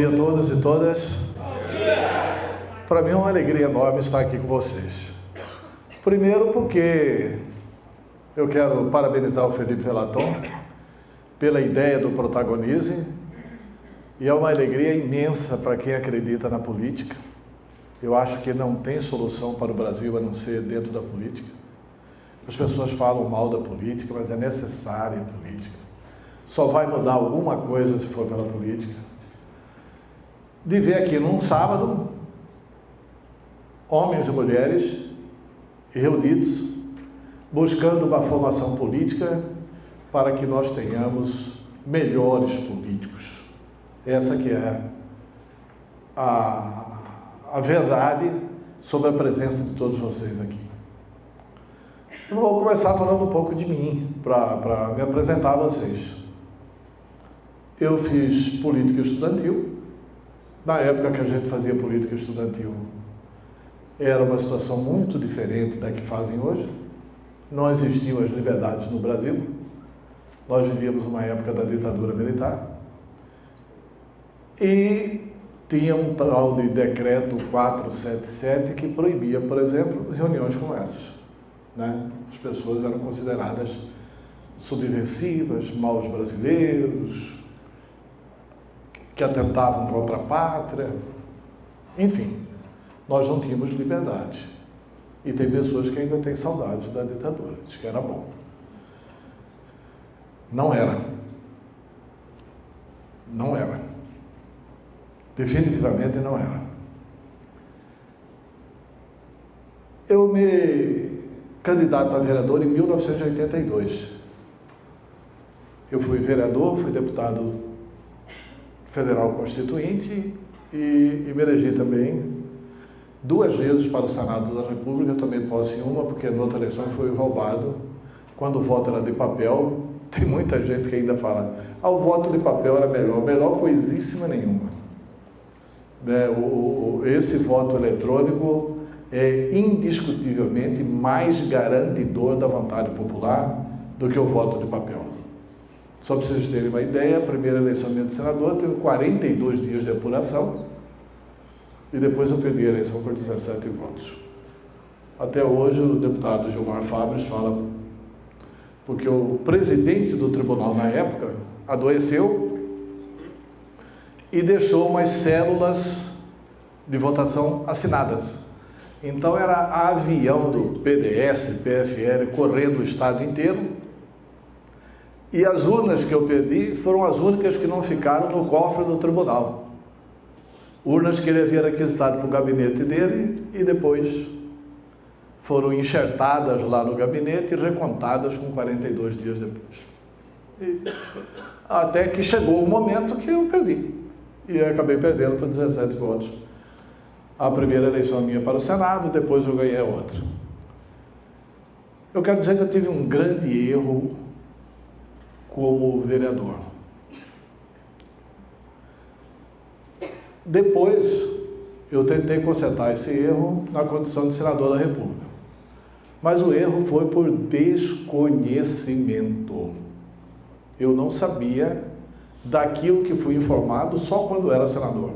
dia a todos e todas. Bom dia! Para mim é uma alegria enorme estar aqui com vocês. Primeiro porque eu quero parabenizar o Felipe Velaton pela ideia do Protagonize, e é uma alegria imensa para quem acredita na política. Eu acho que não tem solução para o Brasil a não ser dentro da política. As pessoas falam mal da política, mas é necessária a política. Só vai mudar alguma coisa se for pela política. De ver aqui num sábado, homens e mulheres reunidos, buscando uma formação política para que nós tenhamos melhores políticos. Essa que é a verdade sobre a presença de todos vocês aqui. Eu vou começar falando um pouco de mim, para me apresentar a vocês. Eu fiz política estudantil. Na época que a gente fazia política estudantil, era uma situação muito diferente da que fazem hoje. Não existiam as liberdades no Brasil. Nós vivíamos uma época da ditadura militar. E tinha um tal de decreto 477 que proibia, por exemplo, reuniões como essas, né? As pessoas eram consideradas subversivas, maus brasileiros, que atentavam contra a pátria. Enfim, nós não tínhamos liberdade. E tem pessoas que ainda têm saudades da ditadura. Diz que era bom. Não era. Não era. Definitivamente não era. Eu me candidato a vereador em 1982. Eu fui vereador, fui deputado federal constituinte e me elegi também 2 vezes para o Senado da República. Eu tomei posse em uma, porque na outra eleição foi roubado. Quando o voto era de papel, tem muita gente que ainda fala: o voto de papel era melhor coisíssima nenhuma. Esse voto eletrônico é indiscutivelmente mais garantidor da vontade popular do que o voto de papel. Só para vocês terem uma ideia, a primeira eleição minha de senador teve 42 dias de apuração e depois eu perdi a eleição por 17 votos. Até hoje o deputado Gilmar Fabres fala, porque o presidente do tribunal na época adoeceu e deixou umas células de votação assinadas. Então era avião do PDS, PFL, correndo o estado inteiro, e as urnas que eu perdi foram as únicas que não ficaram no cofre do tribunal. Urnas que ele havia requisitado para o gabinete dele e depois foram enxertadas lá no gabinete e recontadas com 42 dias depois. Até que chegou o momento que eu perdi. E eu acabei perdendo por 17 votos. A primeira eleição minha para o Senado, depois eu ganhei a outra. Eu quero dizer que eu tive um grande erro como vereador. Depois, eu tentei consertar esse erro na condição de senador da República. Mas o erro foi por desconhecimento. Eu não sabia daquilo que fui informado só quando era senador.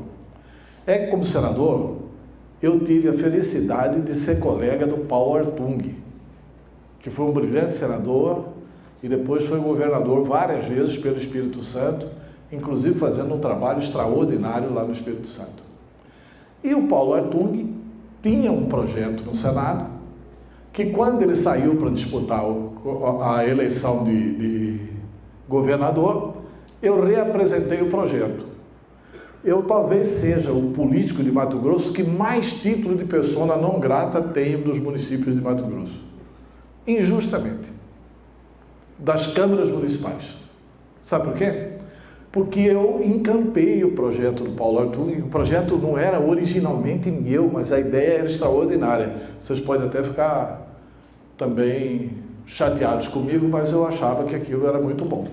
É que, como senador, eu tive a felicidade de ser colega do Paulo Artung, que foi um brilhante senador e depois foi governador várias vezes pelo Espírito Santo, inclusive fazendo um trabalho extraordinário lá no Espírito Santo. E o Paulo Artung tinha um projeto no Senado que, quando ele saiu para disputar a eleição de governador, eu reapresentei o projeto. Eu talvez seja o político de Mato Grosso que mais título de persona não grata tem dos municípios de Mato Grosso. Injustamente. Das câmaras municipais. Sabe por quê? Porque eu encampei o projeto do Paulo Artung. O projeto não era originalmente meu, mas a ideia era extraordinária. Vocês podem até ficar também chateados comigo, mas eu achava que aquilo era muito bom.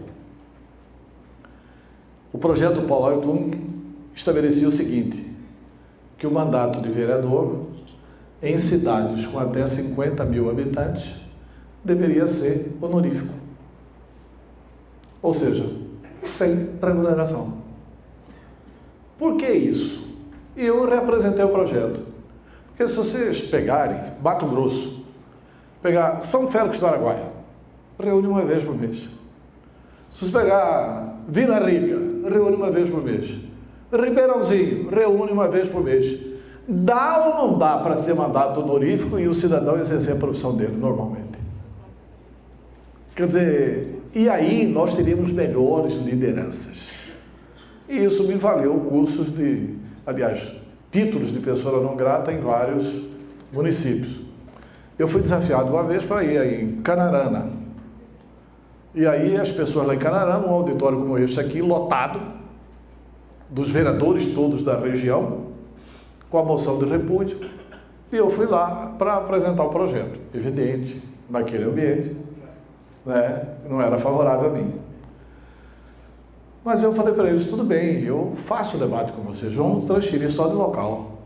O projeto do Paulo Artung estabelecia o seguinte, que o mandato de vereador em cidades com até 50 mil habitantes deveria ser honorífico. Ou seja, sem remuneração. Por que isso? E eu representei o projeto. Porque se vocês pegarem Mato Grosso, pegar São Félix do Araguaia, reúne uma vez por mês. Se você pegar Vila Rica, reúne uma vez por mês. Ribeirãozinho, reúne uma vez por mês. Dá ou não dá para ser mandato honorífico e o cidadão exercer a profissão dele normalmente? Quer dizer, e aí nós teríamos melhores lideranças. E isso me valeu cursos títulos de pessoa não grata em vários municípios. Eu fui desafiado uma vez para ir em Canarana. E aí as pessoas lá em Canarana, um auditório como este aqui, lotado, dos vereadores todos da região, com a moção de repúdio, e eu fui lá para apresentar o projeto. Evidente, naquele ambiente, né, não era favorável a mim. Mas eu falei para eles, tudo bem, eu faço o debate com vocês, vamos transferir só de local.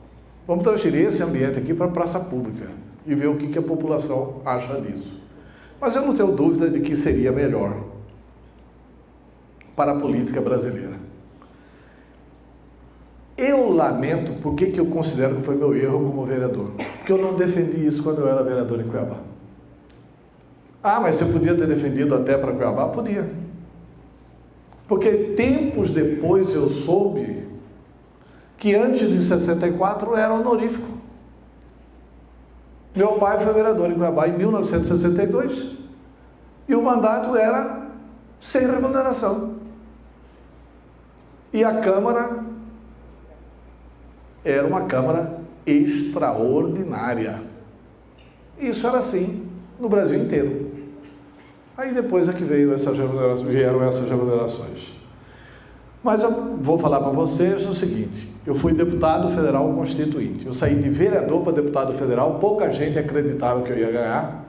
Vamos transferir esse ambiente aqui para a praça pública e ver o que a população acha disso. Mas eu não tenho dúvida de que seria melhor para a política brasileira. Eu lamento, porque eu considero que foi meu erro como vereador. Porque eu não defendi isso quando eu era vereador em Cuiabá. Ah, mas você podia ter defendido até para Cuiabá? Podia. Porque tempos depois eu soube que antes de 64 era honorífico. Meu pai foi vereador em Cuiabá em 1962 e o mandato era sem remuneração. E a Câmara era uma Câmara extraordinária. Isso era assim no Brasil inteiro. Aí depois é que vieram essas remunerações. Mas eu vou falar para vocês o seguinte, eu fui deputado federal constituinte, eu saí de vereador para deputado federal, pouca gente acreditava que eu ia ganhar,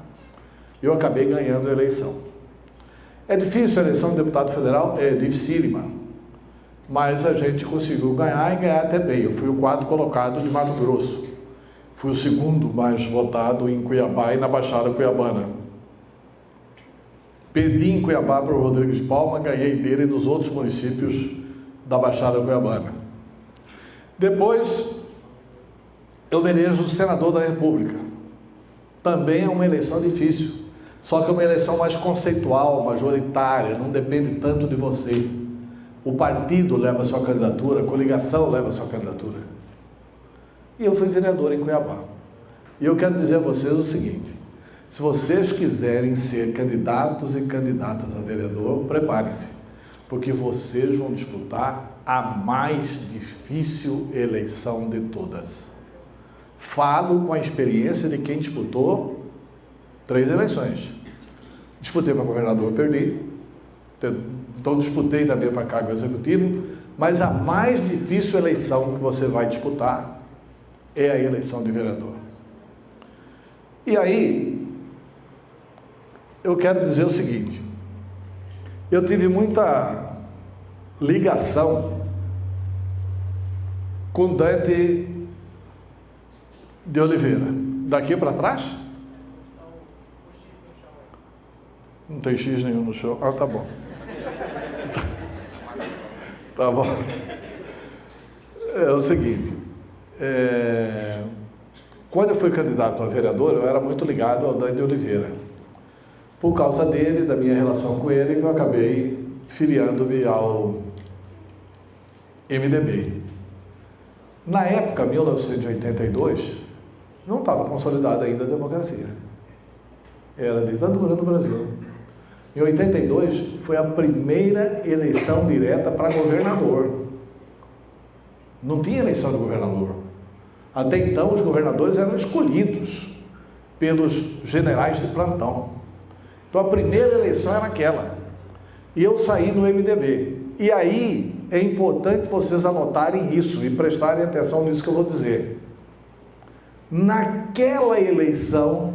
eu acabei ganhando a eleição. É difícil a eleição de deputado federal? É dificílima, mas a gente conseguiu ganhar e ganhar até bem. Eu fui o 4º colocado de Mato Grosso, fui o 2º mais votado em Cuiabá e na Baixada Cuiabana. Perdi em Cuiabá para o Rodrigues Palma, ganhei dele nos outros municípios da Baixada Cuiabana. Depois, eu me elejo senador da República. Também é uma eleição difícil, só que é uma eleição mais conceitual, majoritária, não depende tanto de você. O partido leva a sua candidatura, a coligação leva a sua candidatura. E eu fui vereador em Cuiabá. E eu quero dizer a vocês o seguinte, se vocês quiserem ser candidatos e candidatas a vereador, preparem-se, porque vocês vão disputar a mais difícil eleição de todas. Falo com a experiência de quem disputou 3 eleições. Disputei para governador, perdi. Então disputei também para cargo executivo, mas a mais difícil eleição que você vai disputar é a eleição de vereador. E aí, eu quero dizer o seguinte, eu tive muita ligação com Dante de Oliveira. Daqui para trás? Não tem X nenhum no chão. Ah, tá bom. Tá bom. É o seguinte, quando eu fui candidato a vereador, eu era muito ligado ao Dante de Oliveira. Por causa dele, da minha relação com ele, eu acabei filiando-me ao MDB. Na época, 1982, não estava consolidada ainda a democracia. Era ditadura no Brasil. Em 82, foi a primeira eleição direta para governador. Não tinha eleição de governador. Até então, os governadores eram escolhidos pelos generais de plantão. Então, a primeira eleição era aquela. E eu saí no MDB. E aí, é importante vocês anotarem isso e prestarem atenção nisso que eu vou dizer. Naquela eleição,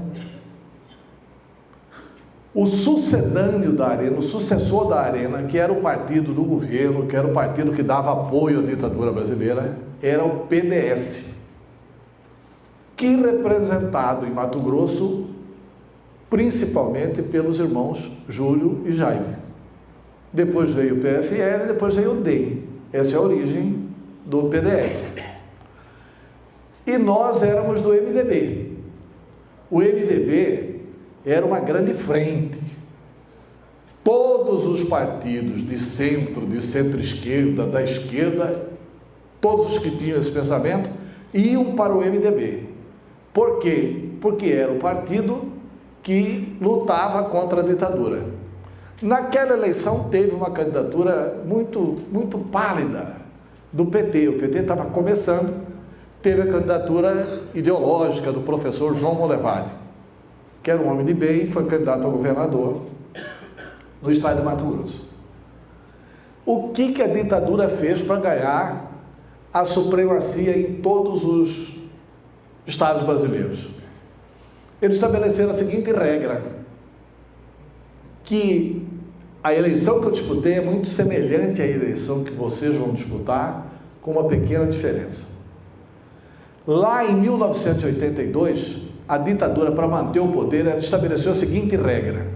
o sucedâneo da Arena, o sucessor da Arena, que era o partido do governo, que era o partido que dava apoio à ditadura brasileira, era o PDS, que representado em Mato Grosso, principalmente pelos irmãos Júlio e Jaime. Depois veio o PFL, depois veio o DEM. Essa é a origem do PDS. E nós éramos do MDB. O MDB era uma grande frente. Todos os partidos de centro-esquerda, da esquerda, todos os que tinham esse pensamento, iam para o MDB. Por quê? Porque era o partido que lutava contra a ditadura. Naquela eleição teve uma candidatura muito pálida do PT. O PT estava começando, teve a candidatura ideológica do professor João Molevade, que era um homem de bem e foi candidato a governador no estado de Mato Grosso. O que a ditadura fez para ganhar a supremacia em todos os estados brasileiros? Eles estabeleceram a seguinte regra, que a eleição que eu disputei é muito semelhante à eleição que vocês vão disputar, com uma pequena diferença. Lá em 1982, a ditadura, para manter o poder, ela estabeleceu a seguinte regra: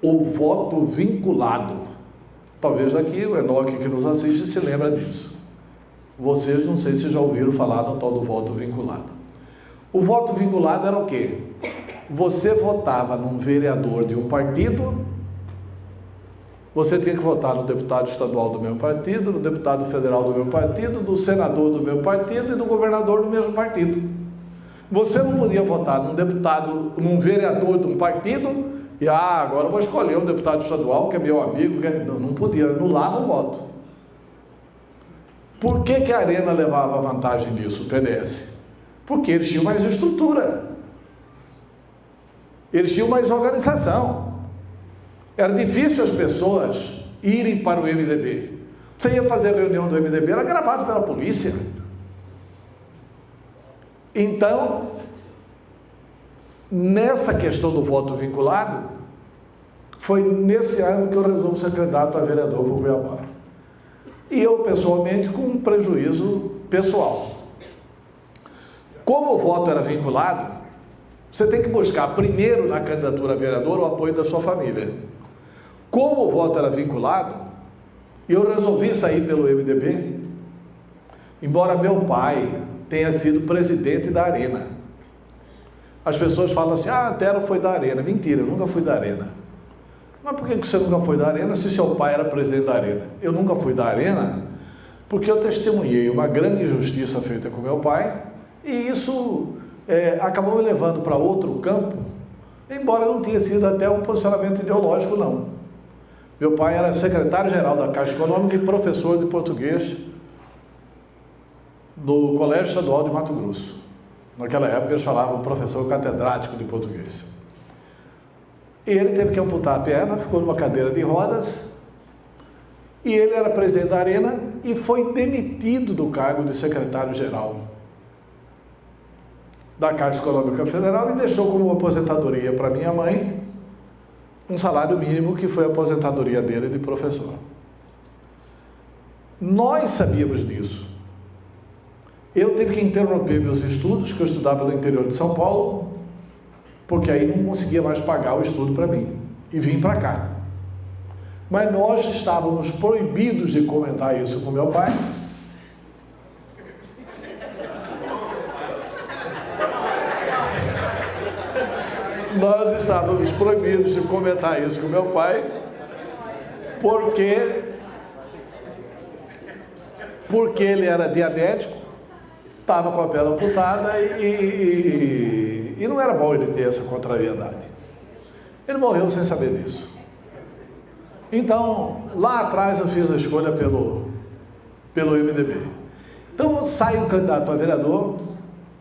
o voto vinculado. Talvez aqui o Enoque que nos assiste se lembra disso. Vocês não sei se já ouviram falar no tal do voto vinculado. O voto vinculado era o quê? Você votava num vereador de um partido, você tinha que votar no deputado estadual do mesmo partido, no deputado federal do mesmo partido, do senador do mesmo partido e do governador do mesmo partido. Você não podia votar num vereador de um partido e agora eu vou escolher um deputado estadual que é meu amigo, não podia, anulava o voto. Por que a Arena levava vantagem nisso, o PDS? Porque eles tinham mais estrutura, eles tinham mais organização. Era difícil as pessoas irem para o MDB. Você ia fazer a reunião do MDB, era gravado pela polícia. Então, nessa questão do voto vinculado, foi nesse ano que eu resolvo ser candidato a vereador por Cuiabá. E eu, pessoalmente, com um prejuízo pessoal. Como o voto era vinculado, você tem que buscar primeiro na candidatura a vereador o apoio da sua família. Como o voto era vinculado, eu resolvi sair pelo MDB, embora meu pai tenha sido presidente da Arena. As pessoas falam assim, a Tero foi da Arena. Mentira, eu nunca fui da Arena. Mas por que você nunca foi da Arena se seu pai era presidente da Arena? Eu nunca fui da Arena porque eu testemunhei uma grande injustiça feita com meu pai e isso acabou me levando para outro campo, embora não tenha sido até um posicionamento ideológico, não. Meu pai era secretário-geral da Caixa Econômica e professor de português no Colégio Estadual de Mato Grosso. Naquela época eles falavam professor catedrático de português. E ele teve que amputar a perna, ficou numa cadeira de rodas, e ele era presidente da Arena e foi demitido do cargo de secretário-geral da Caixa Econômica Federal e deixou como aposentadoria para minha mãe um salário mínimo que foi a aposentadoria dele de professor. Nós sabíamos disso. Eu tive que interromper meus estudos, que eu estudava no interior de São Paulo, porque aí não conseguia mais pagar o estudo para mim, e vim para cá. Mas nós estávamos proibidos de comentar isso com meu pai. Nós estávamos proibidos de comentar isso com meu pai, porque ele era diabético, estava com a perna amputada e não era bom ele ter essa contrariedade. Ele morreu sem saber disso. Então, lá atrás eu fiz a escolha pelo MDB. Então, eu saio candidato a vereador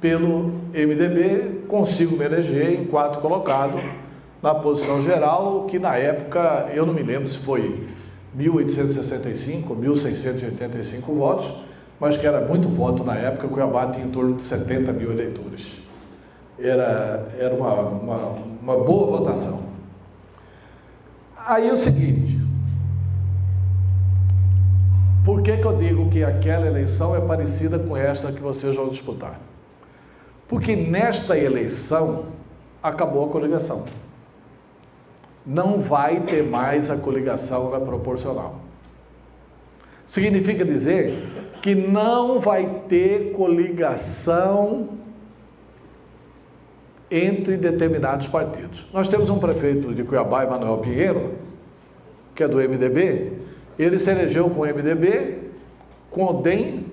pelo MDB, consigo me eleger em quarto colocado na posição geral, que na época, eu não me lembro se foi 1.865 ou 1.685 votos, mas que era muito voto na época. Cuiabá tinha em torno de 70 mil eleitores. Era uma boa votação. Aí é o seguinte, por que eu digo que aquela eleição é parecida com esta que vocês vão disputar? Porque nesta eleição acabou a coligação. não vai ter mais a coligação na proporcional. Significa dizer que não vai ter coligação entre determinados partidos. Nós temos um prefeito de Cuiabá, Emanuel Pinheiro, que é do MDB. Ele se elegeu com o MDB, com o DEM,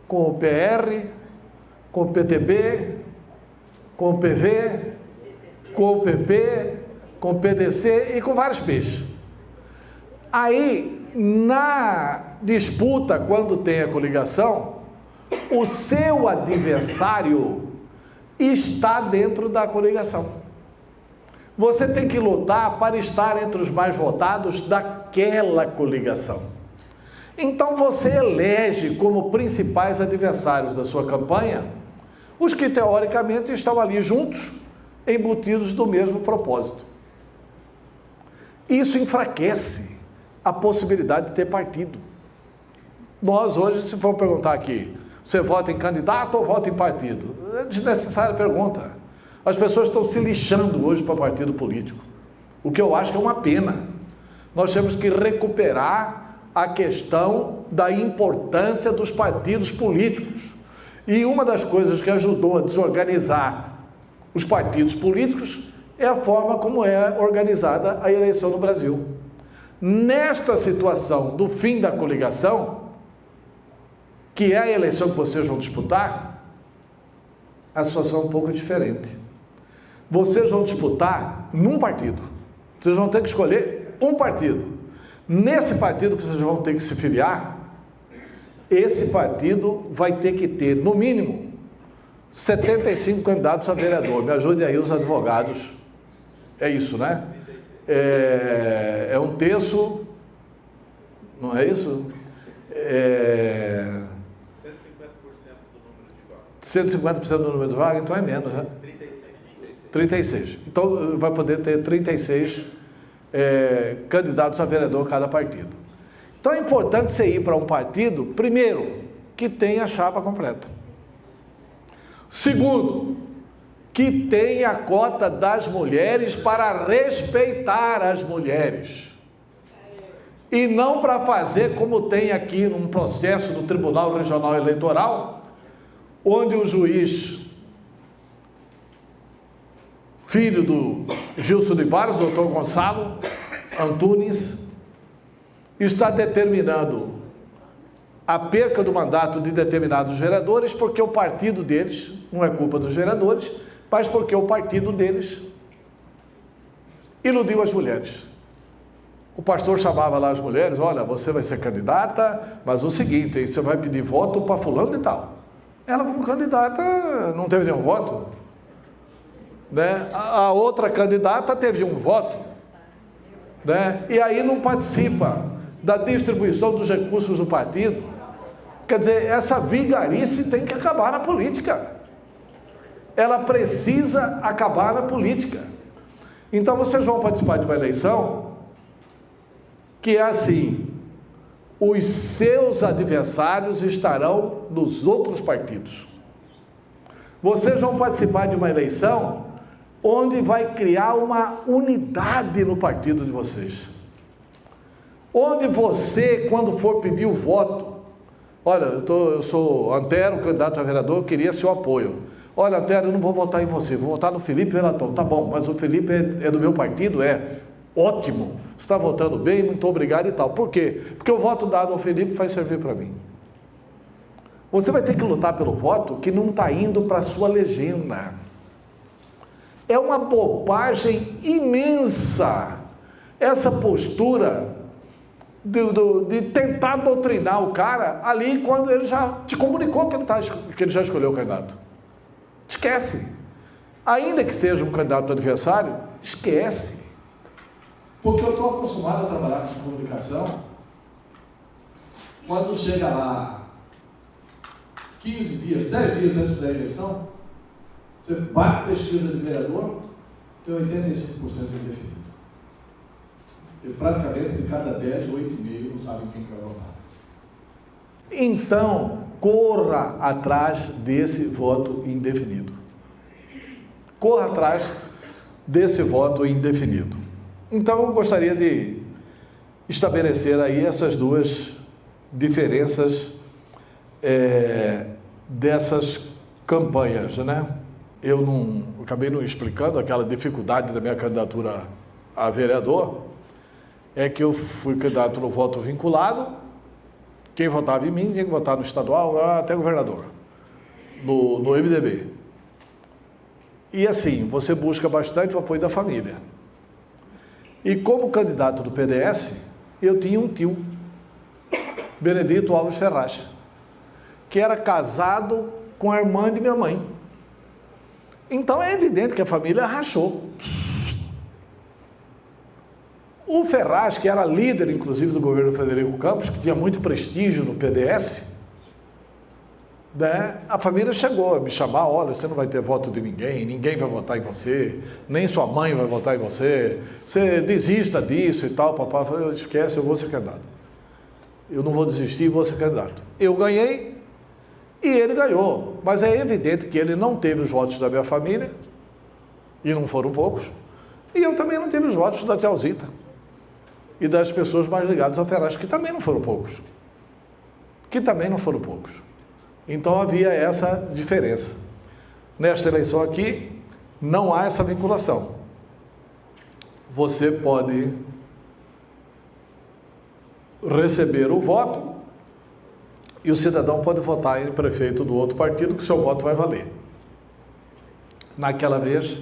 com o PR, com o PTB, com o PV, com o PP, com o PDC e com vários P's. Aí, na disputa, quando tem a coligação, o seu adversário está dentro da coligação. Você tem que lutar para estar entre os mais votados daquela coligação. Então você elege como principais adversários da sua campanha os que teoricamente estão ali juntos, embutidos do mesmo propósito. Isso enfraquece a possibilidade de ter partido. Nós hoje, se for perguntar aqui, você vota em candidato ou vota em partido? É desnecessária a pergunta. As pessoas estão se lixando hoje para partido político, o que eu acho que é uma pena. Nós temos que recuperar a questão da importância dos partidos políticos. E uma das coisas que ajudou a desorganizar os partidos políticos é a forma como é organizada a eleição no Brasil. Nesta situação do fim da coligação, que é a eleição que vocês vão disputar, a situação é um pouco diferente. Vocês vão disputar num partido. Vocês vão ter que escolher um partido. Nesse partido que vocês vão ter que se filiar, esse partido vai ter que ter, no mínimo, 75 candidatos a vereador. Me ajudem aí os advogados. É isso, né? É um terço, não é isso? 150% do número de vagas, então é menos, né? 36. Então vai poder ter 36 candidatos a vereador cada partido. Então é importante você ir para um partido, primeiro, que tenha a chapa completa. Segundo, que tenha a cota das mulheres para respeitar as mulheres. E não para fazer como tem aqui num processo do Tribunal Regional Eleitoral, onde o juiz, filho do Gilson de Barros, doutor Gonçalo Antunes, está determinando a perca do mandato de determinados vereadores, porque o partido deles, não é culpa dos vereadores, mas porque o partido deles iludiu as mulheres. O pastor chamava lá as mulheres, olha, você vai ser candidata, mas o seguinte, hein, você vai pedir voto para fulano e tal. Ela, como candidata, não teve nenhum voto. Né? A outra candidata teve um voto. Né? E aí não participa da distribuição dos recursos do partido. Quer dizer, essa vigarice tem que acabar na política. Ela precisa acabar na política. Então vocês vão participar de uma eleição que é assim, os seus adversários estarão nos outros partidos. Vocês vão participar de uma eleição onde vai criar uma unidade no partido de vocês. Onde você, quando for pedir o voto, olha, eu sou Antero, candidato a vereador, eu queria seu apoio. Olha, Antero, eu não vou votar em você, vou votar no Felipe Velatão. Tá bom, mas o Felipe é do meu partido? É. Ótimo, você está votando bem, muito obrigado e tal. Por quê? Porque o voto dado ao Felipe vai servir para mim. Você vai ter que lutar pelo voto que não está indo para a sua legenda. É uma bobagem imensa essa postura de tentar doutrinar o cara ali quando ele já te comunicou que ele já escolheu o candidato. Esquece. Ainda que seja um candidato adversário, esquece. Porque eu estou acostumado a trabalhar com comunicação. Quando chega lá 15 dias, 10 dias antes da eleição, você vai para a pesquisa de vereador, tem 85% indefinido. E praticamente de cada 10, 8,5 não sabem quem vai votar. Então, corra atrás desse voto indefinido. Corra atrás, desse voto indefinido. Então, eu gostaria de estabelecer aí essas duas diferenças dessas campanhas, né? Eu acabei não explicando aquela dificuldade da minha candidatura a vereador, é que eu fui candidato no voto vinculado, quem votava em mim tinha que votar no estadual, até governador, no MDB. E assim, você busca bastante o apoio da família. E como candidato do PDS, eu tinha um tio, Benedito Alves Ferraz, que era casado com a irmã de minha mãe. Então é evidente que a família rachou. O Ferraz, que era líder, inclusive, do governo Frederico Campos, que tinha muito prestígio no PDS, né, a família chegou a me chamar, olha, você não vai ter voto de ninguém, ninguém vai votar em você, nem sua mãe vai votar em você, você desista disso e tal, papai. Eu falei, esquece, eu vou ser candidato. Eu não vou desistir, vou ser candidato. Eu ganhei e ele ganhou, mas é evidente que ele não teve os votos da minha família, e não foram poucos, e eu também não tive os votos da tia Zita e das pessoas mais ligadas ao Ferraz, que também não foram poucos. Então havia essa diferença. Nesta eleição aqui, não há essa vinculação. Você pode receber o voto e o cidadão pode votar em prefeito do outro partido, que o seu voto vai valer. Naquela vez,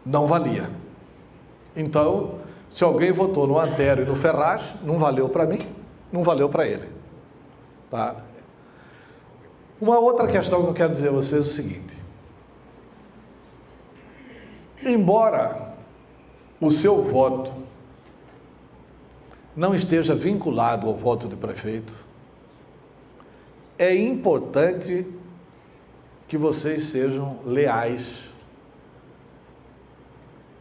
não valia. Então, se alguém votou no Antero e no Ferraz, não valeu para mim, não valeu para ele. Tá? Uma outra questão que eu quero dizer a vocês é o seguinte. Embora o seu voto não esteja vinculado ao voto de prefeito, é importante que vocês sejam leais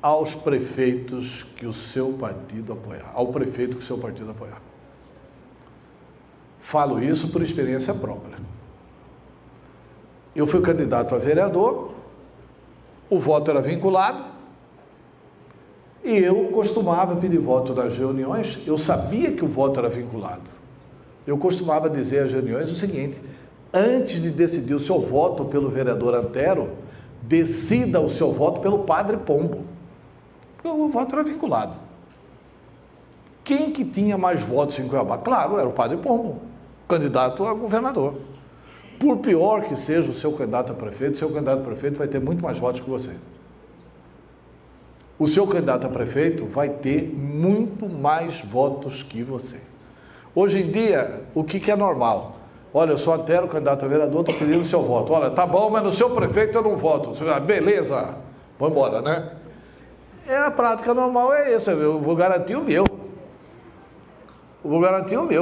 aos prefeitos que o seu partido apoiar, ao prefeito que o seu partido apoiar. Falo isso por experiência própria. Eu fui candidato a vereador, o voto era vinculado, e eu costumava pedir voto nas reuniões, eu sabia que o voto era vinculado. Eu costumava dizer às reuniões o seguinte: antes de decidir o seu voto pelo vereador Antero, decida o seu voto pelo Padre Pombo. Porque o voto era vinculado. Quem que tinha mais votos em Cuiabá? Claro, era o Padre Pombo, candidato a governador. Por pior que seja o seu candidato a prefeito, o seu candidato a prefeito vai ter muito mais votos que você. O seu candidato a prefeito vai ter muito mais votos que você. Hoje em dia, o que é normal? Olha, eu sou Antero, candidato a vereador, estou pedindo o seu voto. Olha, tá bom, mas no seu prefeito eu não voto. Você vai, beleza, vamos embora, né? A prática normal é essa, eu vou garantir o meu.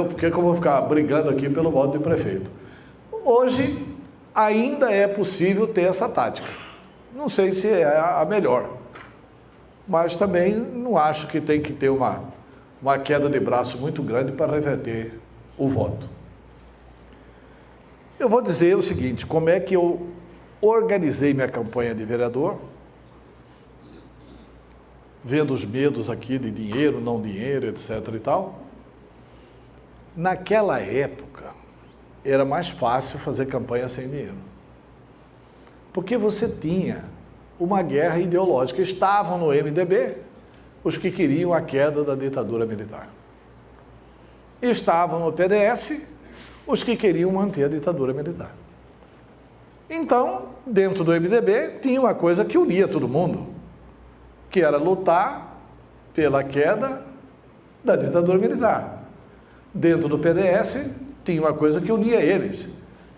Porque é que eu vou ficar brigando aqui pelo voto de prefeito? Hoje, ainda é possível ter essa tática. Não sei se é a melhor, mas também não acho que tem que ter uma queda de braço muito grande para reverter o voto. Eu vou dizer o seguinte: como é que eu organizei minha campanha de vereador, vendo os medos aqui de dinheiro, não dinheiro, etc. e tal. Naquela época, era mais fácil fazer campanha sem dinheiro. Porque você tinha uma guerra ideológica. Estavam no MDB os que queriam a queda da ditadura militar. Estavam no PDS os que queriam manter a ditadura militar. Então, dentro do MDB, tinha uma coisa que unia todo mundo, que era lutar pela queda da ditadura militar. Dentro do PDS, tinha uma coisa que unia eles.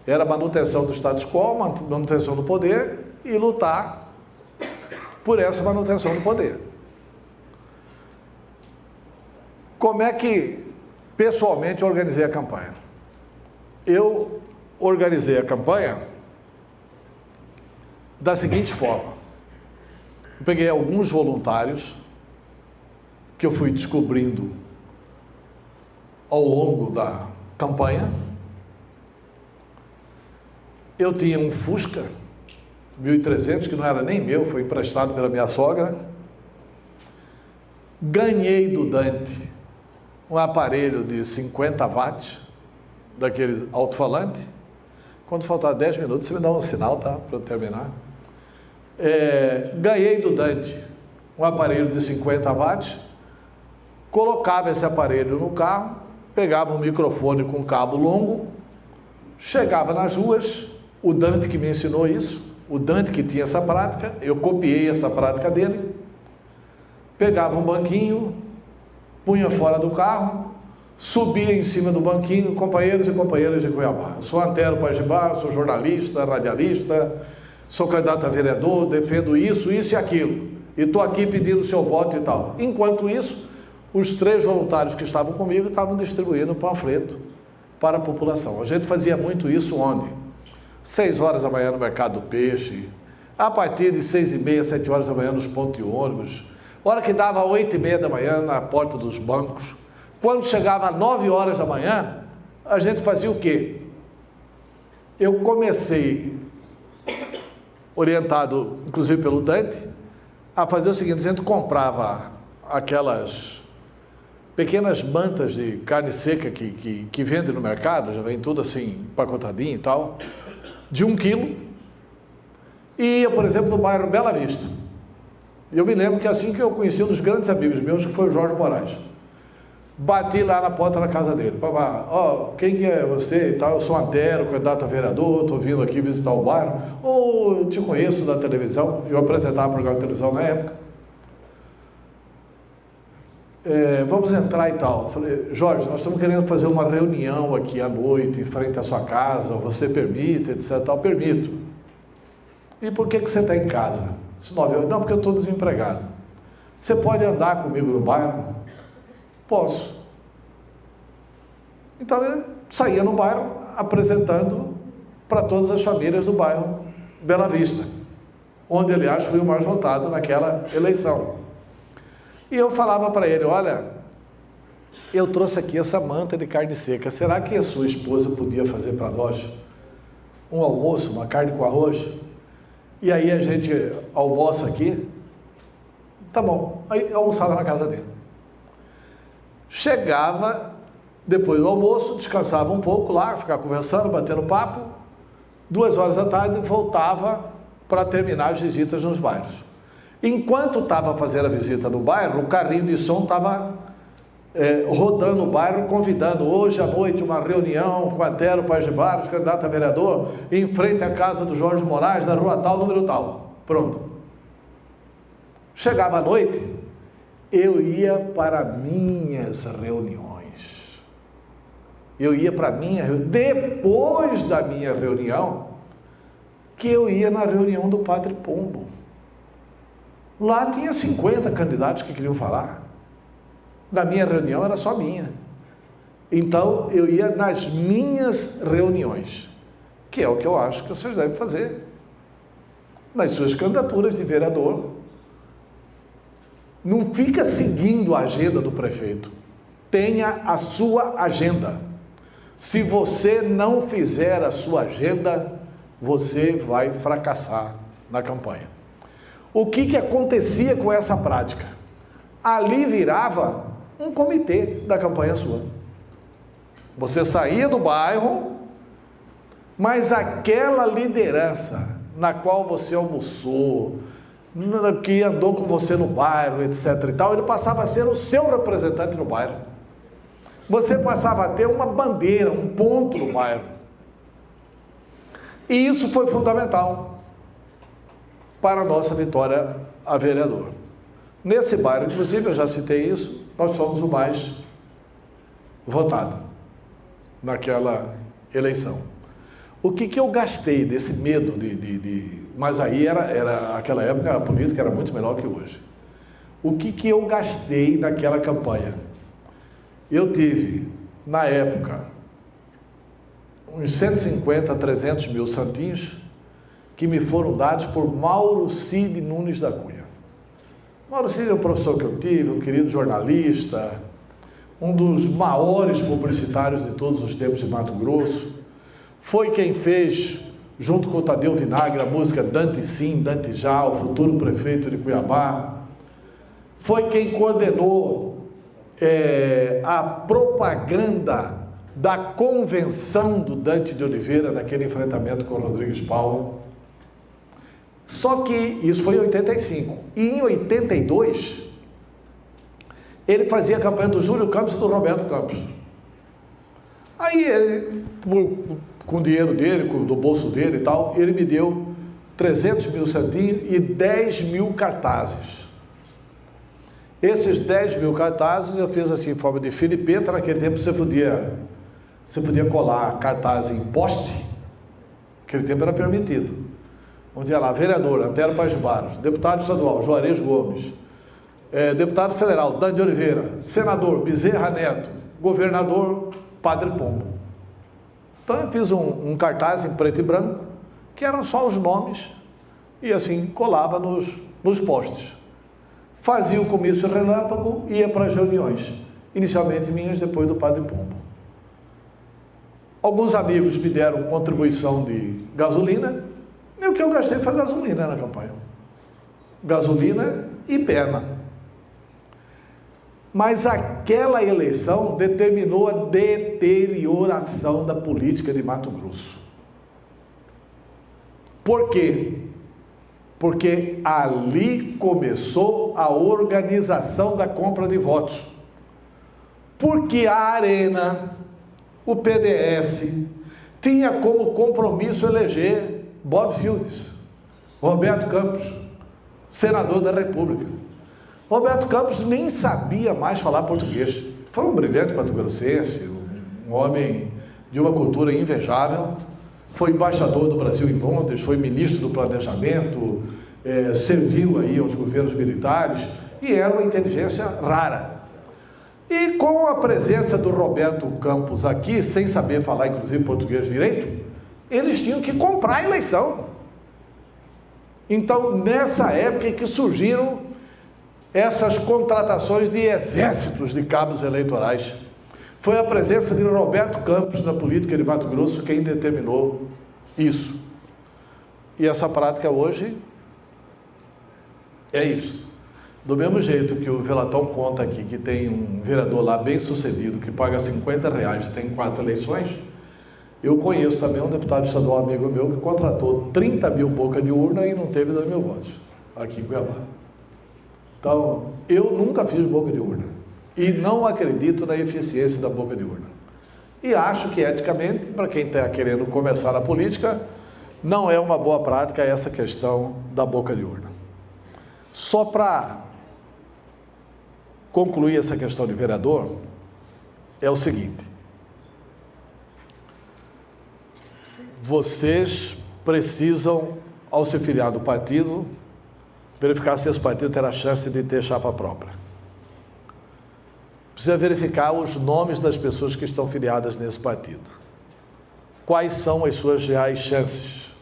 Era a manutenção do status quo, manutenção do poder e lutar por essa manutenção do poder. Como é que, pessoalmente, eu organizei a campanha? Eu organizei a campanha da seguinte forma. Eu peguei alguns voluntários que eu fui descobrindo ao longo da campanha. Eu tinha um Fusca 1.300, que não era nem meu, foi emprestado pela minha sogra. Ganhei do Dante um aparelho de 50 watts, daquele alto-falante. Quando faltar 10 minutos, você me dá um sinal, tá? Para eu terminar. Ganhei do Dante um aparelho de 50 watts, colocava esse aparelho no carro, pegava um microfone com cabo longo, chegava nas ruas, o Dante que me ensinou isso, o Dante que tinha essa prática, eu copiei essa prática dele, pegava um banquinho, punha fora do carro, subia em cima do banquinho, companheiros e companheiras de Cuiabá. Eu sou Antero Pajibá, sou jornalista, radialista, sou candidato a vereador, defendo isso, isso e aquilo. E estou aqui pedindo o seu voto e tal. Enquanto isso, os 3 voluntários que estavam comigo estavam distribuindo panfleto para a população. A gente fazia muito isso onde? 6 horas da manhã no Mercado do Peixe, a partir de 6h30, 7 horas da manhã nos pontos de ônibus, hora que dava 8h30 da manhã na porta dos bancos. Quando chegava 9 horas da manhã, a gente fazia o quê? Eu comecei, orientado inclusive pelo Dante, a fazer o seguinte: a gente comprava aquelas pequenas mantas de carne seca que vendem no mercado, já vem tudo assim, empacotadinho e tal, de 1 quilo, e ia, por exemplo, no bairro Bela Vista. E eu me lembro que assim que eu conheci um dos grandes amigos meus, que foi o Jorge Moraes. Bati lá na porta da casa dele. Ó, quem que é você e tal? Eu sou Antero, candidato a vereador, estou vindo aqui visitar o bairro. Eu te conheço da televisão. Eu apresentava programa de televisão na época. Vamos entrar e tal. Falei, Jorge, nós estamos querendo fazer uma reunião aqui à noite, em frente à sua casa. Você permite, etc. Tal. Permito. E por que você está em casa? Não, porque eu estou desempregado. Você pode andar comigo no bairro? Posso. Então ele saía no bairro apresentando para todas as famílias do bairro Bela Vista, onde, aliás, fui o mais votado naquela eleição. E eu falava para ele: olha, eu trouxe aqui essa manta de carne seca, será que a sua esposa podia fazer para nós um almoço, uma carne com arroz? E aí a gente almoça aqui. Tá bom. Aí almoçava na casa dele. Chegava, depois do almoço, descansava um pouco lá, ficava conversando, batendo papo. 2 horas da tarde, voltava para terminar as visitas nos bairros. Enquanto estava fazendo a visita no bairro, o carrinho de som estava rodando o bairro, convidando hoje à noite uma reunião com Antero Pajibá, candidato a vereador, em frente à casa do Jorge Moraes, da rua tal, número tal. Pronto. Chegava à noite, eu ia para minhas reuniões. Depois da minha reunião, que eu ia na reunião do Padre Pombo. Lá tinha 50 candidatos que queriam falar. Na minha reunião era só minha. Então eu ia nas minhas reuniões, que é o que eu acho que vocês devem fazer. Nas suas candidaturas de vereador. Não fica seguindo a agenda do prefeito. Tenha a sua agenda. Se você não fizer a sua agenda, você vai fracassar na campanha. O que acontecia com essa prática? Ali virava um comitê da campanha sua. Você saía do bairro, mas aquela liderança na qual você almoçou, que andou com você no bairro, etc. e tal, ele passava a ser o seu representante no bairro. Você passava a ter uma bandeira, um ponto no bairro. E isso foi fundamental para a nossa vitória a vereador. Nesse bairro, inclusive, eu já citei isso, nós fomos o mais votado naquela eleição. O que eu gastei desse medo mas aí aquela época a política era muito melhor que hoje. O que eu gastei naquela campanha? Eu tive, na época, uns 150 a 300 mil santinhos que me foram dados por Mauro Cid Nunes da Cunha. Mauro Cid é um professor que eu tive, um querido jornalista, um dos maiores publicitários de todos os tempos de Mato Grosso. Foi quem fez junto com o Tadeu Vinagre, a música Dante Sim, Dante Já, o futuro prefeito de Cuiabá. Foi quem coordenou a propaganda da convenção do Dante de Oliveira naquele enfrentamento com o Rodrigues Paulo. Só que isso foi em 85. E em 82, ele fazia a campanha do Júlio Campos e do Roberto Campos. Aí ele, com o dinheiro dele, do bolso dele e tal, ele me deu 300 mil centinhos e 10 mil cartazes. Esses 10 mil cartazes eu fiz assim em forma de filipeta. Naquele tempo você podia colar cartaz em poste. Naquele tempo era permitido. Onde ia lá, vereador, Antero Paz de Barros, deputado estadual, Juarez Gomes, deputado federal, Dante de Oliveira, senador, Bezerra Neto, governador, Padre Pombo. Então eu fiz um cartaz em preto e branco, que eram só os nomes, e assim colava nos postes. Fazia o comício relâmpago e ia para as reuniões, inicialmente minhas, depois do Padre Pombo. Alguns amigos me deram contribuição de gasolina, e o que eu gastei foi gasolina na campanha. Gasolina e pena. Mas aquela eleição determinou a deterioração da política de Mato Grosso. Por quê? Porque ali começou a organização da compra de votos. Porque a Arena, o PDS, tinha como compromisso eleger Bob Fields, Roberto Campos, senador da República. Roberto Campos nem sabia mais falar português. Foi um brilhante mato-grossense, um homem de uma cultura invejável. Foi embaixador do Brasil em Londres, foi ministro do Planejamento, serviu aí aos governos militares e era uma inteligência rara. E com a presença do Roberto Campos aqui, sem saber falar inclusive português direito, eles tinham que comprar a eleição. Então, nessa época em que surgiram essas contratações de exércitos de cabos eleitorais, foi a presença de Roberto Campos na política de Mato Grosso quem determinou isso. E essa prática hoje é isso. Do mesmo jeito que o Velatão conta aqui que tem um vereador lá bem sucedido que paga R$50 e tem 4 eleições, eu conheço também um deputado estadual amigo meu que contratou 30 mil boca de urna e não teve 2 mil votos aqui em Cuiabá. Então, eu nunca fiz boca de urna e não acredito na eficiência da boca de urna. E acho que, eticamente, para quem está querendo começar a política, não é uma boa prática essa questão da boca de urna. Só para concluir essa questão de vereador, é o seguinte: vocês precisam, ao se filiar do partido, verificar se esse partido terá chance de ter chapa própria. Precisa verificar os nomes das pessoas que estão filiadas nesse partido. Quais são as suas reais chances?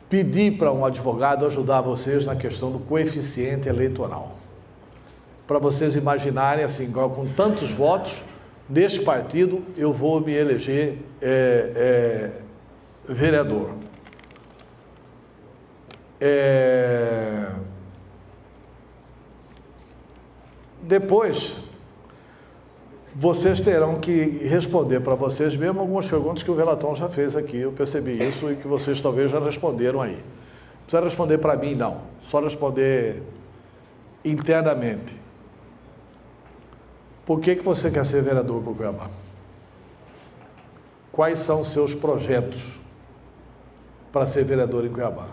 Pedir para um advogado ajudar vocês na questão do coeficiente eleitoral. Para vocês imaginarem, assim, com tantos votos, neste partido eu vou me eleger vereador. Depois, vocês terão que responder para vocês mesmos algumas perguntas que o Velatão já fez aqui, eu percebi isso e que vocês talvez já responderam aí. Não precisa responder para mim, não, só responder internamente. Por que você quer ser vereador para o Cuiabá? Quais são os seus projetos para ser vereador em Cuiabá?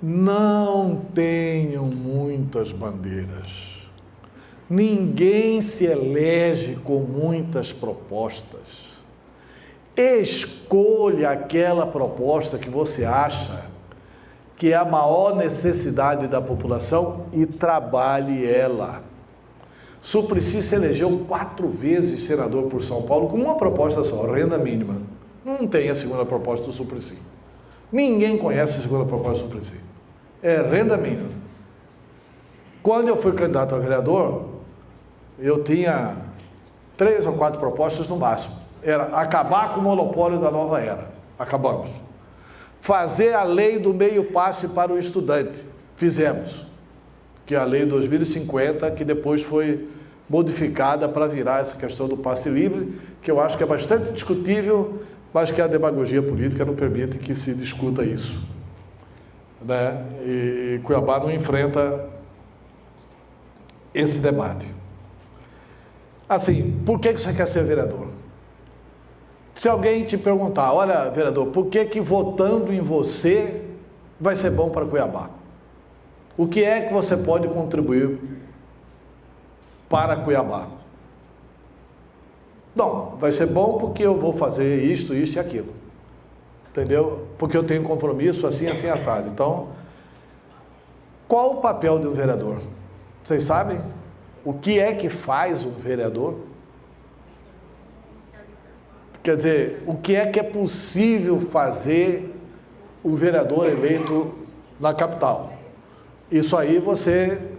Não tenham muitas bandeiras. Ninguém se elege com muitas propostas. Escolha aquela proposta que você acha que é a maior necessidade da população e trabalhe ela. Suplicy se elegeu 4 vezes senador por São Paulo com uma proposta só, renda mínima. Não tem a segunda proposta do Suplicy. Ninguém conhece a segunda proposta do Suplicy. É renda mínima. Quando eu fui candidato a vereador, eu tinha 3 ou 4 propostas no máximo. Era acabar com o monopólio da nova era. Acabamos. Fazer a lei do meio passe para o estudante. Fizemos. Que é a lei 2050, que depois foi modificada para virar essa questão do passe livre, que eu acho que é bastante discutível, mas que a demagogia política não permite que se discuta isso. Né? E Cuiabá não enfrenta esse debate. Assim, por que você quer ser vereador? Se alguém te perguntar, olha, vereador, por que votando em você vai ser bom para Cuiabá? O que é que você pode contribuir para Cuiabá? Não, vai ser bom porque eu vou fazer isto, isso e aquilo. Entendeu? Porque eu tenho compromisso assim, assim, assado. Então, qual o papel de um vereador? Vocês sabem? O que é que faz um vereador? Quer dizer, o que é possível fazer um vereador eleito na capital? Isso aí você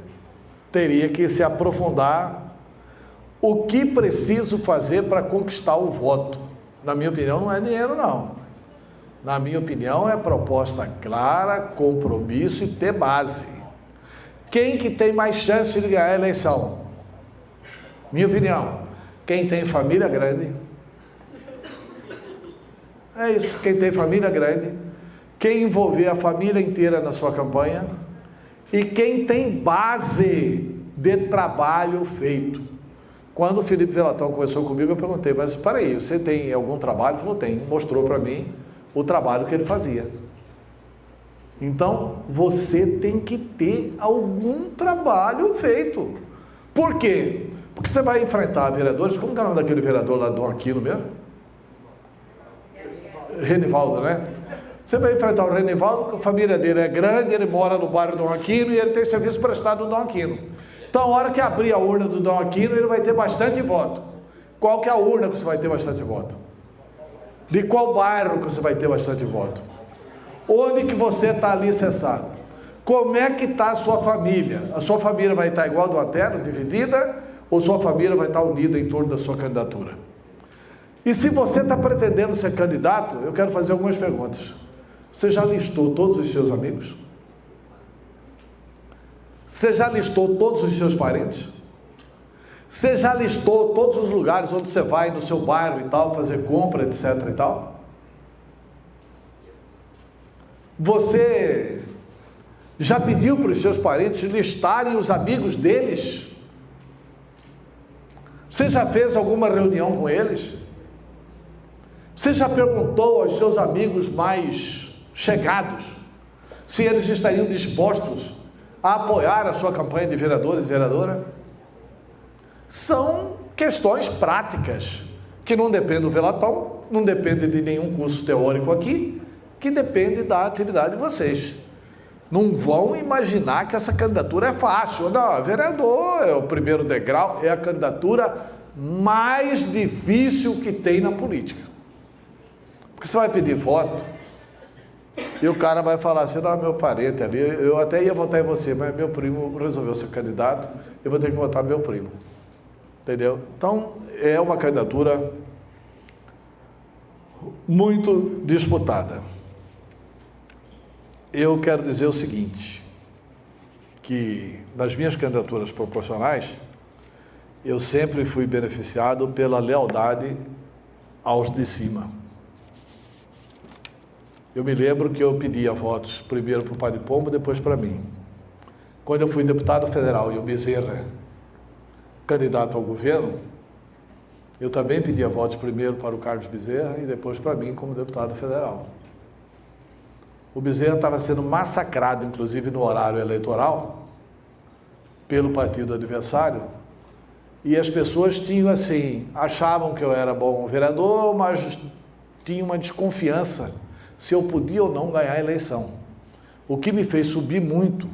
teria que se aprofundar. O que preciso fazer para conquistar o voto? Na minha opinião, não é dinheiro, não. Na minha opinião, é proposta clara, compromisso e ter base. Quem que tem mais chance de ganhar a eleição? Minha opinião, quem tem família grande. É isso, quem tem família grande, quem envolver a família inteira na sua campanha e quem tem base de trabalho feito. Quando o Felipe Velatão conversou comigo, eu perguntei, mas para aí, você tem algum trabalho? Ele falou, tem. Mostrou para mim o trabalho que ele fazia. Então, você tem que ter algum trabalho feito. Por quê? Porque você vai enfrentar vereadores, como é o nome daquele vereador lá do Dom Aquino mesmo? Renivaldo, né? Você vai enfrentar o Renivaldo, a família dele é grande, ele mora no bairro do Dom Aquino e ele tem serviço prestado no Dom Aquino. Então, a hora que abrir a urna do Dom Aquino, ele vai ter bastante voto. Qual que é a urna que você vai ter bastante voto? De qual bairro que você vai ter bastante voto? Onde que você está alicerçado? Como é que está a sua família? A sua família vai estar igual do Antero, dividida, ou sua família vai estar unida em torno da sua candidatura? E se você está pretendendo ser candidato, eu quero fazer algumas perguntas. Você já listou todos os seus amigos? Você já listou todos os seus parentes? Você já listou todos os lugares onde você vai no seu bairro e tal, fazer compra, etc e tal? Você já pediu para os seus parentes listarem os amigos deles? Você já fez alguma reunião com eles? Você já perguntou aos seus amigos mais chegados se eles estariam dispostos a apoiar a sua campanha de vereador e vereadora? São questões práticas, que não dependem do Velatão, não dependem de nenhum curso teórico aqui, que depende da atividade de vocês. Não vão imaginar que essa candidatura é fácil. Não, vereador é o primeiro degrau, é a candidatura mais difícil que tem na política. Porque você vai pedir voto e o cara vai falar assim, não, meu parente ali, eu até ia votar em você, mas meu primo resolveu ser candidato, eu vou ter que votar no meu primo. Entendeu? Então, é uma candidatura muito disputada. Eu quero dizer o seguinte, que nas minhas candidaturas proporcionais, eu sempre fui beneficiado pela lealdade aos de cima. Eu me lembro que eu pedia votos primeiro para o Padre Pombo, depois para mim. Quando eu fui deputado federal e o Bezerra, candidato ao governo, eu também pedia votos primeiro para o Carlos Bezerra e depois para mim como deputado federal. O Bezerra estava sendo massacrado, inclusive no horário eleitoral, pelo partido adversário, e as pessoas tinham assim, achavam que eu era bom vereador, mas tinham uma desconfiança se eu podia ou não ganhar a eleição. O que me fez subir muito,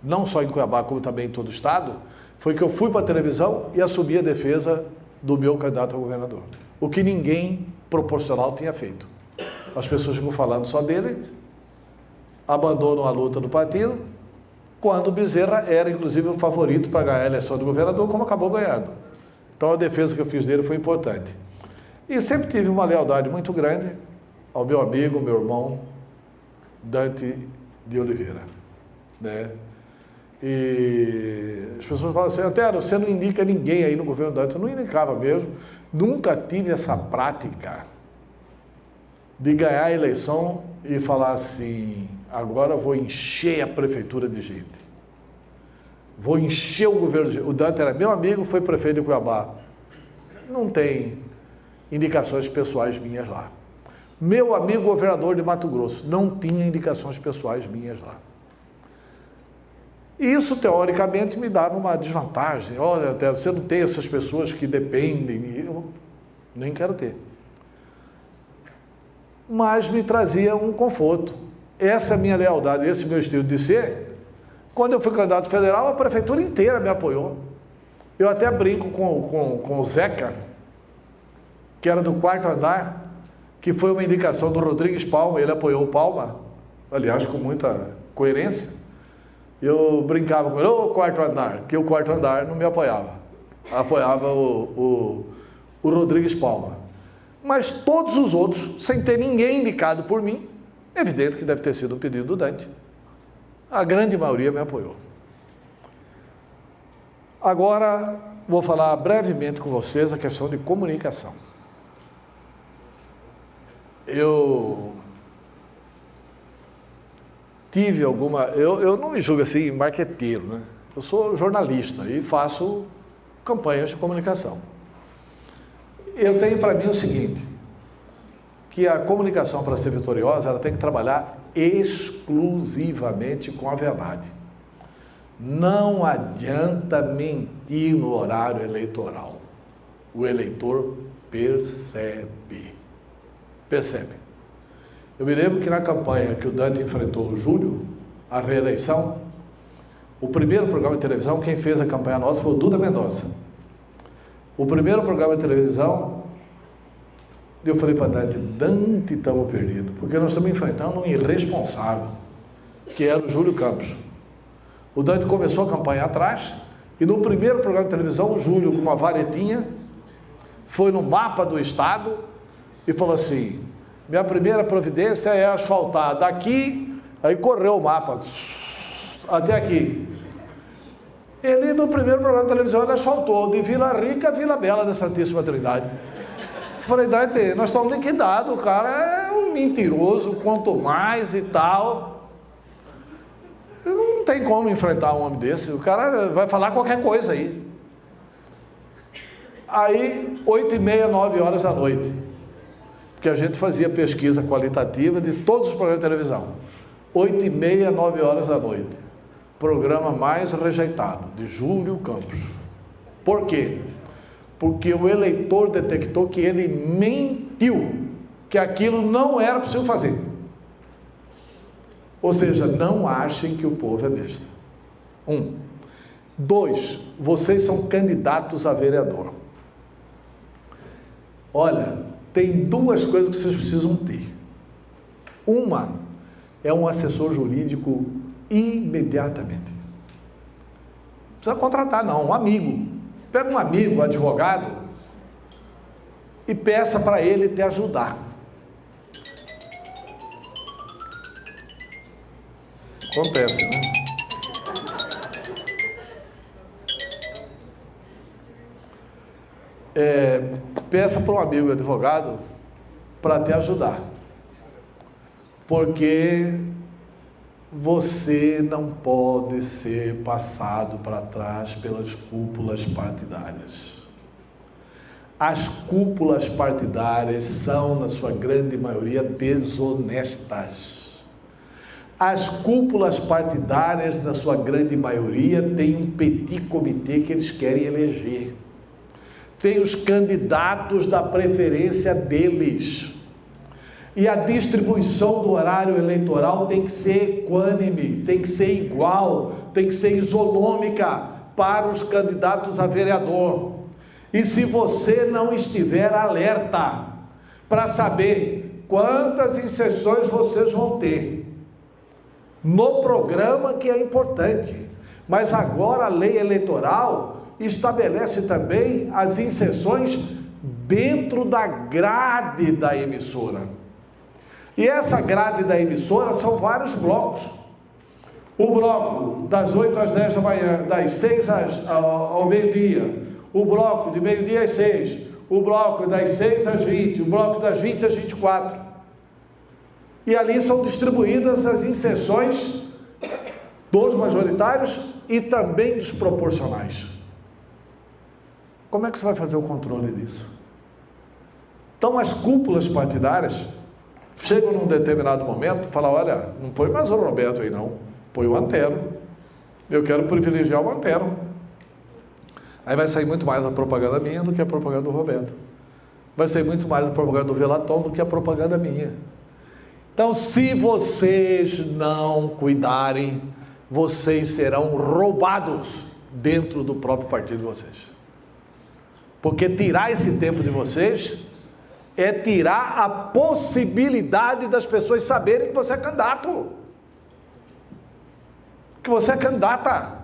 não só em Cuiabá, como também em todo o estado, foi que eu fui para a televisão e assumi a defesa do meu candidato a governador. O que ninguém proporcional tinha feito. As pessoas ficam falando só dele, abandonam a luta do partido, quando o Bezerra era, inclusive, o favorito para ganhar a eleição do governador, como acabou ganhando. Então, a defesa que eu fiz dele foi importante. E sempre tive uma lealdade muito grande ao meu amigo, meu irmão, Dante de Oliveira, né? E as pessoas falam assim, Antero, você não indica ninguém aí no governo Dante. Eu não indicava mesmo, nunca tive essa prática de ganhar a eleição e falar assim, agora vou encher a prefeitura de gente. Vou encher o governo de gente. O Dante era meu amigo, foi prefeito de Cuiabá. Não tem indicações pessoais minhas lá. Meu amigo governador de Mato Grosso, não tinha indicações pessoais minhas lá. E isso, teoricamente, me dava uma desvantagem. Olha, Antero, você não tem essas pessoas que dependem, eu nem quero ter. Mas me trazia um conforto. Essa minha lealdade, esse meu estilo de ser, quando eu fui candidato federal, a prefeitura inteira me apoiou. Eu até brinco com o Zeca, que era do 4º andar, que foi uma indicação do Rodrigues Palma, ele apoiou o Palma, aliás, com muita coerência. Eu brincava com ele, ô 4º andar, que o 4º andar não me apoiava. Apoiava o Rodrigues Palma. Mas todos os outros, sem ter ninguém indicado por mim, evidente que deve ter sido um pedido do Dante. A grande maioria me apoiou. Agora, vou falar brevemente com vocês a questão de comunicação. Eu tive eu não me julgo assim marqueteiro, né? Eu sou jornalista e faço campanhas de comunicação. Eu tenho para mim o seguinte, que a comunicação, para ser vitoriosa, ela tem que trabalhar exclusivamente com a verdade. Não adianta mentir no horário eleitoral. O eleitor percebe. Eu me lembro que na campanha que o Dante enfrentou o Júlio, a reeleição, o primeiro programa de televisão, quem fez a campanha nossa foi o Duda Mendonça. O primeiro programa de televisão, eu falei para Dante, estamos perdidos, porque nós estamos enfrentando um irresponsável, que era o Júlio Campos. O Dante começou a campanha atrás, e no primeiro programa de televisão, o Júlio, com uma varetinha, foi no mapa do estado e falou assim, minha primeira providência é asfaltar daqui, aí correu o mapa, até aqui. Ele, no primeiro programa de televisão, ele asfaltou de Vila Rica a Vila Bela da Santíssima Trindade. Falei, Dante, nós estamos liquidados, o cara é um mentiroso, quanto mais e tal. Não tem como enfrentar um homem desse, o cara vai falar qualquer coisa aí. Aí, 8h30, 9 horas da noite, porque a gente fazia pesquisa qualitativa de todos os programas de televisão. 8h30, 9 horas da noite. Programa mais rejeitado, de Júlio Campos. Por quê? Porque o eleitor detectou que ele mentiu, que aquilo não era possível fazer. Ou seja, não achem que o povo é besta. 1. 2. Vocês são candidatos a vereador. Olha, tem duas coisas que vocês precisam ter. Uma é um assessor jurídico imediatamente. Não precisa contratar não, um amigo. Pega um amigo, um advogado, e peça para ele te ajudar. Acontece, né? Peça para um amigo advogado para te ajudar. Porque você não pode ser passado para trás pelas cúpulas partidárias. As cúpulas partidárias são, na sua grande maioria, desonestas. As cúpulas partidárias, na sua grande maioria, têm um petit comitê que eles querem eleger. Tem os candidatos da preferência deles. E a distribuição do horário eleitoral tem que ser equânime, tem que ser igual, tem que ser isonômica para os candidatos a vereador. E se você não estiver alerta para saber quantas inserções vocês vão ter no programa, que é importante, mas agora a lei eleitoral estabelece também as inserções dentro da grade da emissora. E essa grade da emissora são vários blocos. O bloco das 8 às 10 da manhã, das 6 ao meio-dia, o bloco de meio-dia às 6, o bloco das 6 às 20, o bloco das 20 às 24. E ali são distribuídas as inserções dos majoritários e também dos proporcionais. Como é que você vai fazer o controle disso? Então as cúpulas partidárias chegam num determinado momento e falam, olha, não põe mais o Roberto aí não, põe o Antero. Eu quero privilegiar o Antero. Aí vai sair muito mais a propaganda minha do que a propaganda do Roberto. Vai sair muito mais a propaganda do Velaton do que a propaganda minha. Então, se vocês não cuidarem, vocês serão roubados dentro do próprio partido de vocês. Porque tirar esse tempo de vocês é tirar a possibilidade das pessoas saberem que você é candidato. Que você é candidata.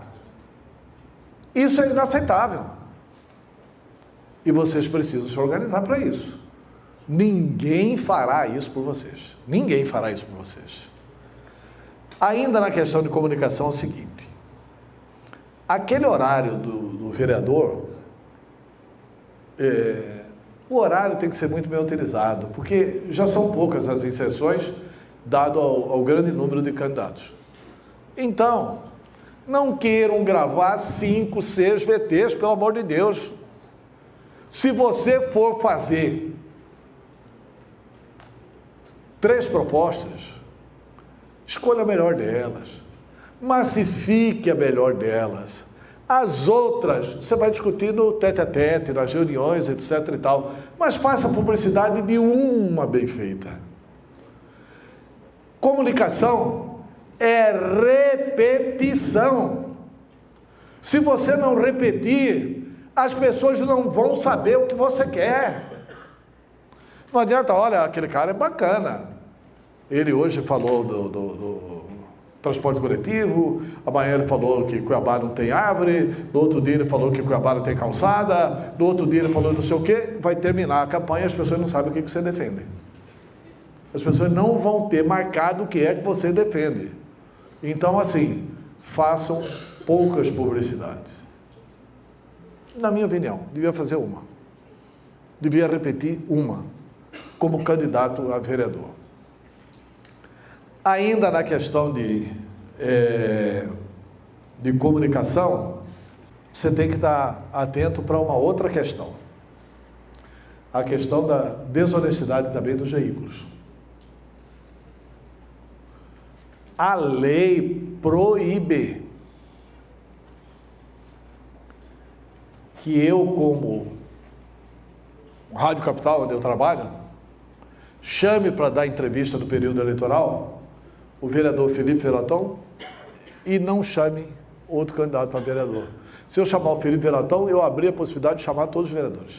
Isso é inaceitável. E vocês precisam se organizar para isso. Ninguém fará isso por vocês. Ninguém fará isso por vocês. Ainda na questão de comunicação é o seguinte. Aquele horário do vereador, o horário tem que ser muito bem utilizado, porque já são poucas as inserções, dado ao grande número de candidatos. Então, não queiram gravar 5, 6 VTs, pelo amor de Deus. Se você for fazer 3 propostas, escolha a melhor delas, massifique a melhor delas. As outras, você vai discutir no tete-a-tete, nas reuniões, etc. e tal, mas faça publicidade de uma bem feita. Comunicação é repetição. Se você não repetir, as pessoas não vão saber o que você quer. Não adianta, olha, aquele cara é bacana. Ele hoje falou do transporte coletivo, amanhã ele falou que Cuiabá não tem árvore, no outro dia ele falou que Cuiabá não tem calçada, no outro dia ele falou não sei o quê, vai terminar a campanha e as pessoas não sabem o que você defende. As pessoas não vão ter marcado o que é que você defende. Então, assim, façam poucas publicidades. Na minha opinião, devia fazer uma. Devia repetir uma, como candidato a vereador. Ainda na questão de comunicação, você tem que estar atento para uma outra questão. A questão da desonestidade também dos veículos. A lei proíbe que eu, como Rádio Capital, onde eu trabalho, chame para dar entrevista no período eleitoral o vereador Felipe Velaton e não chame outro candidato para vereador. Se eu chamar o Felipe Velaton, eu abri a possibilidade de chamar todos os vereadores.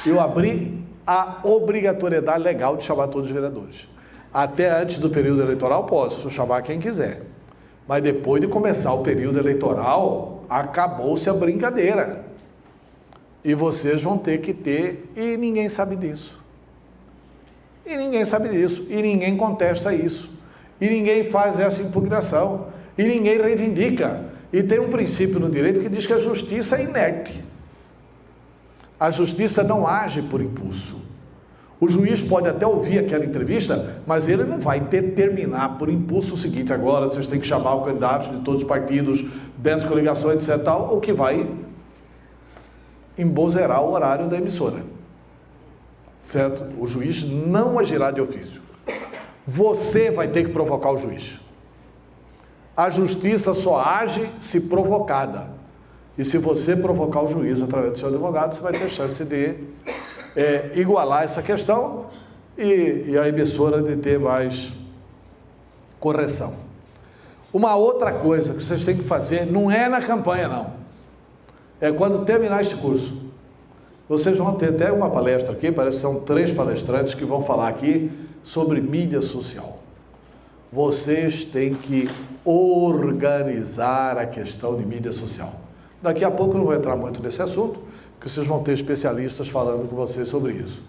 Eu abri a obrigatoriedade legal de chamar todos os vereadores. Até antes do período eleitoral posso chamar quem quiser. Mas depois de começar o período eleitoral, acabou-se a brincadeira. E vocês vão ter que ter, e ninguém sabe disso. E ninguém sabe disso, e ninguém contesta isso, e ninguém faz essa impugnação, e ninguém reivindica. E tem um princípio no direito que diz que a justiça é inerte. A justiça não age por impulso. O juiz pode até ouvir aquela entrevista, mas ele não vai determinar por impulso o seguinte, agora vocês têm que chamar o candidato de todos os partidos, dessa coligação, etc. Tal, o que vai embozerar o horário da emissora. Certo? O juiz não agirá de ofício. Você vai ter que provocar o juiz. A justiça só age se provocada. E se você provocar o juiz através do seu advogado, você vai ter chance de igualar essa questão e a emissora de ter mais correção. Uma outra coisa que vocês têm que fazer, não é na campanha não, é quando terminar este curso. Vocês vão ter até uma palestra aqui, parece que são 3 palestrantes que vão falar aqui sobre mídia social. Vocês têm que organizar a questão de mídia social. Daqui a pouco eu não vou entrar muito nesse assunto, porque vocês vão ter especialistas falando com vocês sobre isso.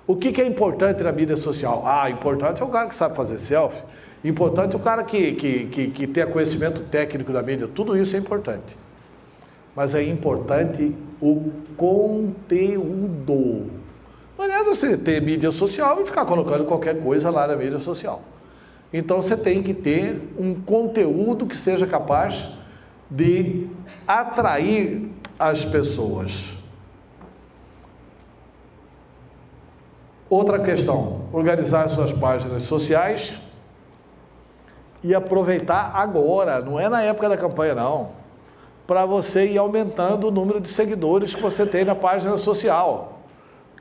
O que é importante na mídia social? Importante é o cara que sabe fazer selfie, importante é o cara que tem conhecimento técnico da mídia, tudo isso é importante. Mas é importante o conteúdo. Não adianta você ter mídia social e ficar colocando qualquer coisa lá na mídia social. Então você tem que ter um conteúdo que seja capaz de atrair as pessoas. Outra questão, organizar as suas páginas sociais e aproveitar agora, não é na época da campanha não, para você ir aumentando o número de seguidores que você tem na página social.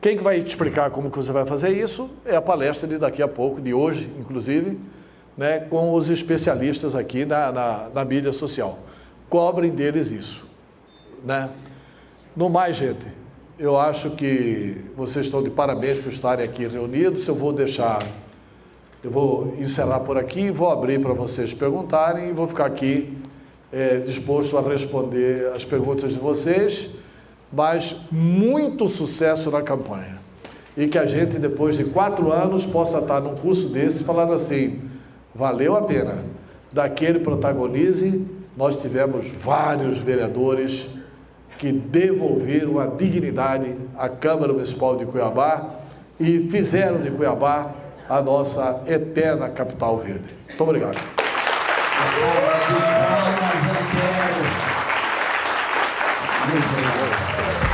Quem que vai te explicar como que você vai fazer isso é a palestra de daqui a pouco, de hoje, inclusive, né, com os especialistas aqui na mídia social. Cobrem deles isso, né? No mais, gente, eu acho que vocês estão de parabéns por estarem aqui reunidos. Eu vou encerrar por aqui, vou abrir para vocês perguntarem e vou ficar aqui disposto a responder as perguntas de vocês, mas muito sucesso na campanha. E que a gente, depois de 4 anos, possa estar num curso desse falando assim, valeu a pena. Daquele Protagonize, nós tivemos vários vereadores que devolveram a dignidade à Câmara Municipal de Cuiabá e fizeram de Cuiabá a nossa eterna capital verde. Muito obrigado. Muito obrigado.